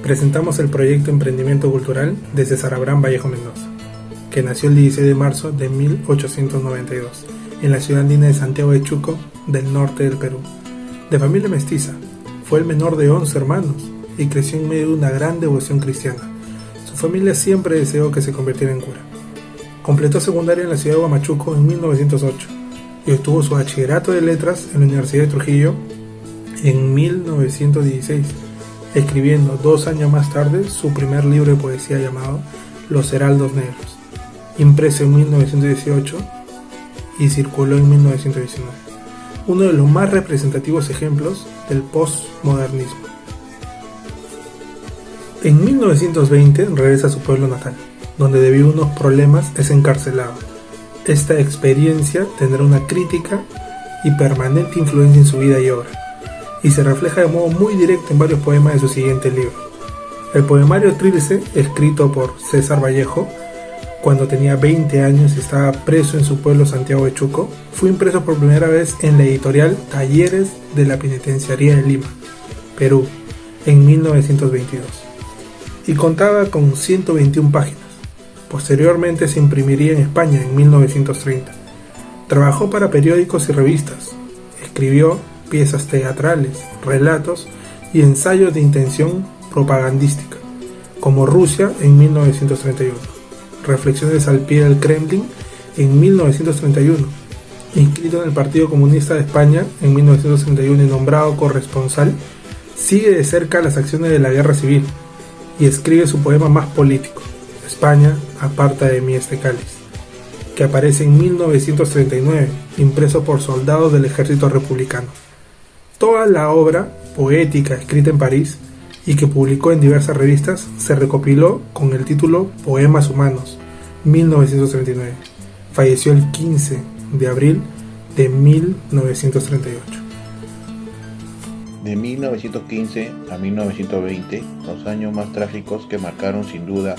presentamos el proyecto Emprendimiento Cultural de César Abraham Vallejo Mendoza, que nació el 16 de marzo de 1892 en la ciudad andina de Santiago de Chuco, del norte del Perú. De familia mestiza, fue el menor de 11 hermanos y creció en medio de una gran devoción cristiana. Su familia siempre deseó que se convirtiera en cura. Completó secundaria en la ciudad de Huamachuco en 1908 y obtuvo su bachillerato de letras en la Universidad de Trujillo en 1916, escribiendo 2 años más tarde su primer libro de poesía llamado Los Heraldos Negros, impreso en 1918 y circuló en 1919, uno de los más representativos ejemplos del postmodernismo. En 1920 regresa a su pueblo natal, donde debido a unos problemas es encarcelado. Esta experiencia tendrá una crítica y permanente influencia en su vida y obra, y se refleja de modo muy directo en varios poemas de su siguiente libro. El poemario Trilce, escrito por César Vallejo cuando tenía 20 años y estaba preso en su pueblo Santiago de Chuco, fue impreso por primera vez en la editorial Talleres de la Penitenciaría de Lima, Perú, en 1922, y contaba con 121 páginas. Posteriormente se imprimiría en España en 1930. Trabajó para periódicos y revistas. Escribió piezas teatrales, relatos y ensayos de intención propagandística, como Rusia en 1931, Reflexiones al pie del Kremlin en 1931, inscrito en el Partido Comunista de España en 1931 y nombrado corresponsal, sigue de cerca las acciones de la guerra civil y escribe su poema más político, España, aparta de mí este cáliz, que aparece en 1939, impreso por soldados del ejército republicano. Toda la obra poética escrita en París y que publicó en diversas revistas se recopiló con el título Poemas Humanos, 1939. Falleció el 15 de abril de 1938. De 1915 a 1920, los años más trágicos que marcaron sin duda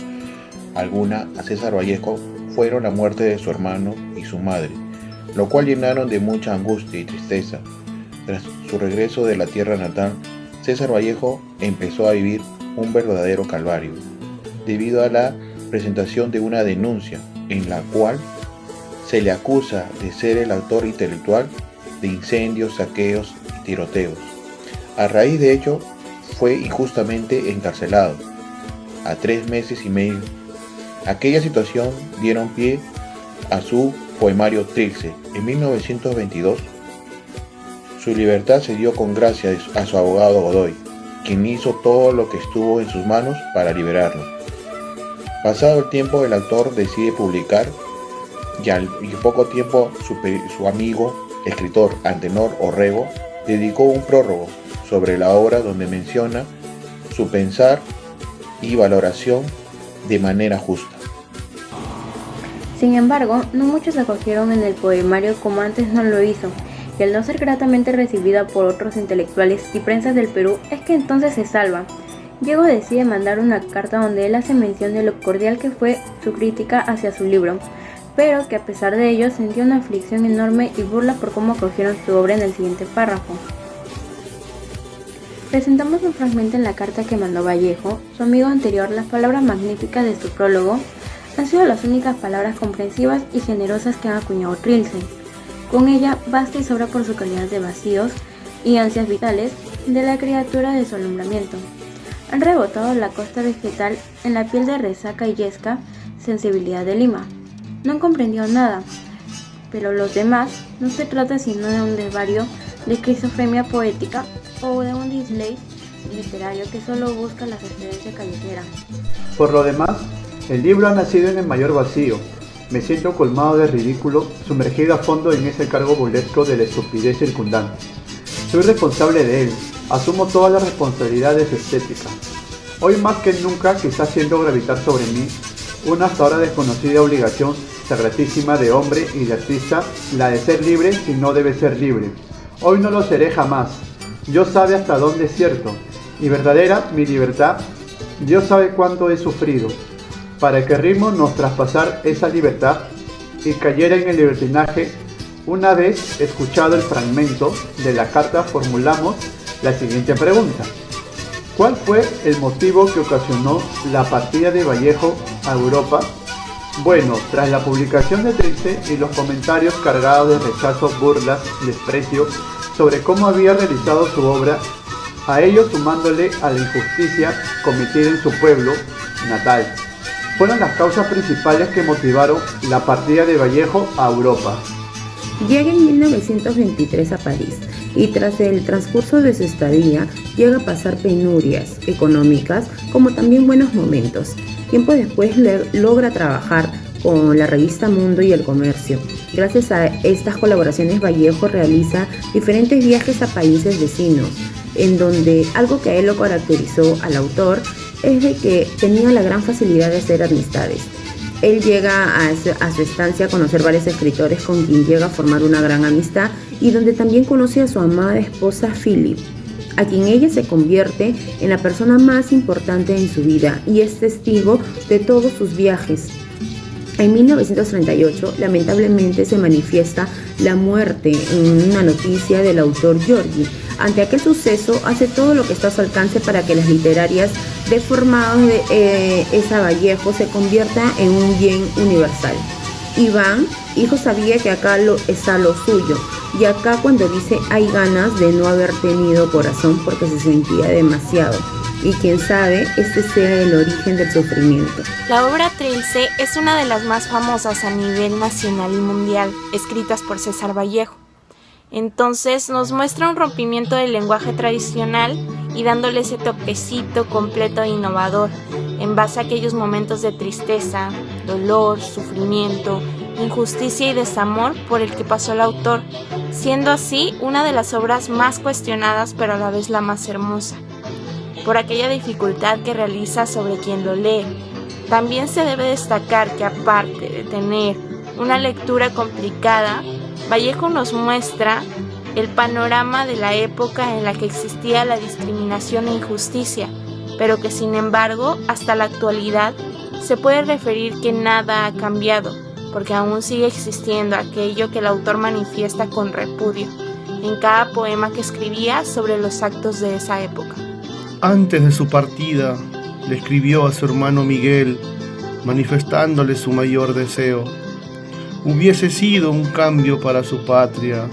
alguna a César Vallejo fueron la muerte de su hermano y su madre, lo cual llenaron de mucha angustia y tristeza. Tras su regreso de la tierra natal, César Vallejo empezó a vivir un verdadero calvario, debido a la presentación de una denuncia en la cual se le acusa de ser el autor intelectual de incendios, saqueos y tiroteos. A raíz de ello, fue injustamente encarcelado a 3 meses y medio. Aquella situación dieron pie a su poemario Trilce. En 1922, su libertad se dio con gracia a su abogado Godoy, quien hizo todo lo que estuvo en sus manos para liberarlo. Pasado el tiempo, el autor decide publicar y al poco tiempo su amigo, escritor Antenor Orrego, dedicó un prólogo sobre la obra donde menciona su pensar y valoración de manera justa. Sin embargo, no muchos acogieron en el poemario como antes no lo hizo, y al no ser gratamente recibida por otros intelectuales y prensas del Perú, es que entonces se salva. Diego decide mandar una carta donde él hace mención de lo cordial que fue su crítica hacia su libro, pero que a pesar de ello sentía una aflicción enorme y burla por cómo acogieron su obra en el siguiente párrafo. Presentamos un fragmento en la carta que mandó Vallejo. Su amigo anterior, las palabras magníficas de su prólogo han sido las únicas palabras comprensivas y generosas que han acuñado Trilce. Con ella basta y sobra por su calidad de vacíos y ansias vitales de la criatura de su alumbramiento. Han rebotado la costa vegetal en la piel de resaca y yesca sensibilidad de Lima. No han comprendido nada, pero los demás no se trata sino de un desvarío de esquizofrenia poética o de un dislate literario que solo busca la referencia callejera. Por lo demás, el libro ha nacido en el mayor vacío. Me siento colmado de ridículo, sumergido a fondo en ese cargo burlesco de la estupidez circundante. Soy responsable de él, asumo toda la responsabilidad de su estética. Hoy más que nunca quizá haciendo gravitar sobre mí una hasta ahora desconocida obligación sagratísima de hombre y de artista, la de ser libre si no debe ser libre. Hoy no lo seré jamás. Dios sabe hasta dónde es cierto y verdadera mi libertad. Dios sabe cuánto he sufrido para que ritmo nos traspasar esa libertad y cayera en el libertinaje. Una vez escuchado el fragmento de la carta, formulamos la siguiente pregunta: ¿Cuál fue el motivo que ocasionó la partida de Vallejo a Europa? Bueno, tras la publicación de Trilce y los comentarios cargados de rechazo, burlas, desprecio sobre cómo había realizado su obra, a ello sumándole a la injusticia cometida en su pueblo natal, fueron las causas principales que motivaron la partida de Vallejo a Europa. Llega en 1923 a París y tras el transcurso de su estadía llega a pasar penurias económicas como también buenos momentos. Tiempo después logra trabajar con la revista Mundo y El Comercio. Gracias a estas colaboraciones Vallejo realiza diferentes viajes a países vecinos, en donde algo que a él lo caracterizó al autor es de que tenía la gran facilidad de hacer amistades. Él llega a su estancia a conocer varios escritores con quien llega a formar una gran amistad y donde también conoce a su amada esposa Philip, a quien ella se convierte en la persona más importante en su vida y es testigo de todos sus viajes. En 1938, lamentablemente, se manifiesta la muerte en una noticia del autor Giorgi. Ante aquel suceso, hace todo lo que está a su alcance para que las literarias deformadas de esa Vallejo se conviertan en un bien universal. Iván, hijo, sabía que acá está lo suyo, y acá cuando dice hay ganas de no haber tenido corazón porque se sentía demasiado. Y quién sabe, este sea el origen del sufrimiento. La obra Trilce es una de las más famosas a nivel nacional y mundial, escritas por César Vallejo. Entonces nos muestra un rompimiento del lenguaje tradicional y dándole ese toquecito completo e innovador, en base a aquellos momentos de tristeza, dolor, sufrimiento, injusticia y desamor por el que pasó el autor, siendo así una de las obras más cuestionadas pero a la vez la más hermosa, por aquella dificultad que realiza sobre quien lo lee. También se debe destacar que aparte de tener una lectura complicada, Vallejo nos muestra el panorama de la época en la que existía la discriminación e injusticia, pero que sin embargo hasta la actualidad se puede referir que nada ha cambiado, porque aún sigue existiendo aquello que el autor manifiesta con repudio en cada poema que escribía sobre los actos de esa época. Antes de su partida, le escribió a su hermano Miguel, manifestándole su mayor deseo. Hubiese sido un cambio para su patria,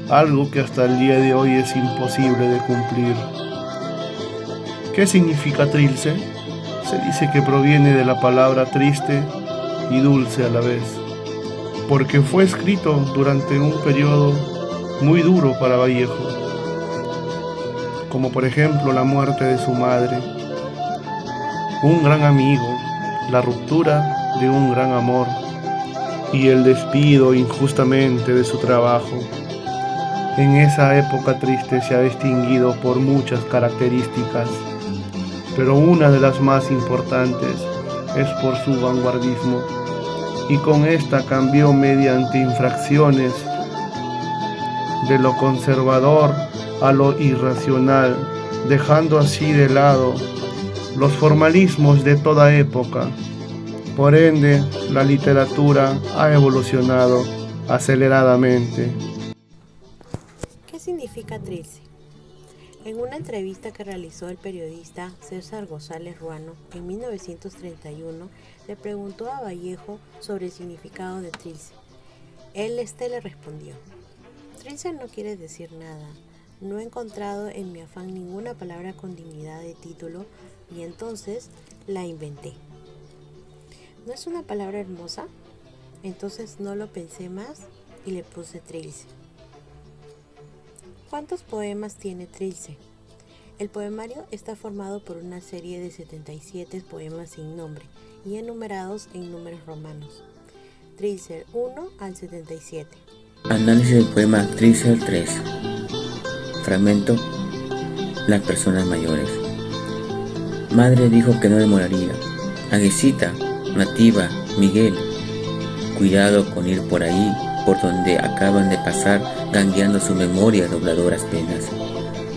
algo que hasta el día de hoy es imposible de cumplir. ¿Qué significa Trilce? Se dice que proviene de la palabra triste y dulce a la vez, porque fue escrito durante un periodo muy duro para Vallejo, como por ejemplo la muerte de su madre, un gran amigo, la ruptura de un gran amor y el despido injustamente de su trabajo. En esa época triste se ha distinguido por muchas características, pero una de las más importantes es por su vanguardismo, y con esta cambió mediante infracciones de lo conservador a lo irracional, dejando así de lado los formalismos de toda época. Por ende, la literatura ha evolucionado aceleradamente. ¿Qué significa Trilce? En una entrevista que realizó el periodista César González Ruano en 1931, le preguntó a Vallejo sobre el significado de Trilce. Él le respondió: Trilce no quiere decir nada. No he encontrado en mi afán ninguna palabra con dignidad de título y entonces la inventé. ¿No es una palabra hermosa? Entonces no lo pensé más y le puse Trilce. ¿Cuántos poemas tiene Trilce? El poemario está formado por una serie de 77 poemas sin nombre y enumerados en números romanos. Trilce 1 al 77. Análisis del poema Trilce 3. Fragmento: Las personas mayores. Madre dijo que no demoraría. Aguecita, Nativa, Miguel, cuidado con ir por ahí, por donde acaban de pasar, gangueando su memoria dobladoras penas,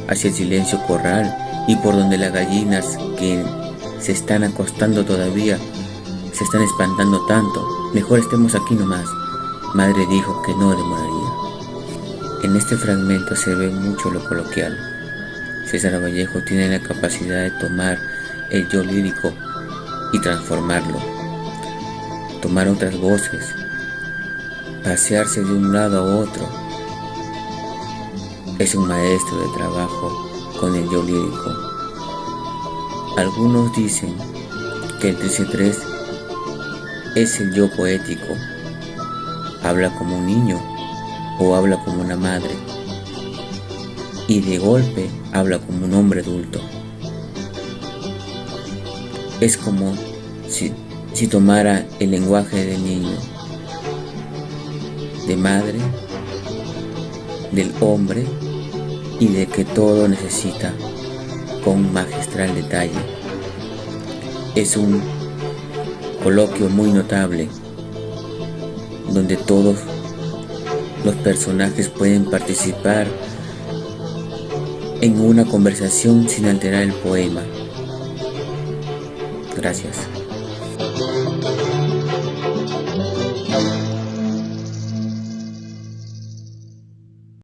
hacia el silencio corral y por donde las gallinas que se están acostando todavía se están espantando tanto. Mejor estemos aquí nomás. Madre dijo que no demoraría. En este fragmento se ve mucho lo coloquial. César Vallejo tiene la capacidad de tomar el yo lírico y transformarlo, tomar otras voces, pasearse de un lado a otro. Es un maestro de trabajo con el yo lírico. Algunos dicen que el 13-3 es el yo poético. Habla como un niño o habla como una madre, y de golpe habla como un hombre adulto. Es como si tomara el lenguaje del niño, de madre, del hombre y de que todo necesita con un magistral detalle. Es un coloquio muy notable donde todos los personajes pueden participar en una conversación sin alterar el poema. Gracias.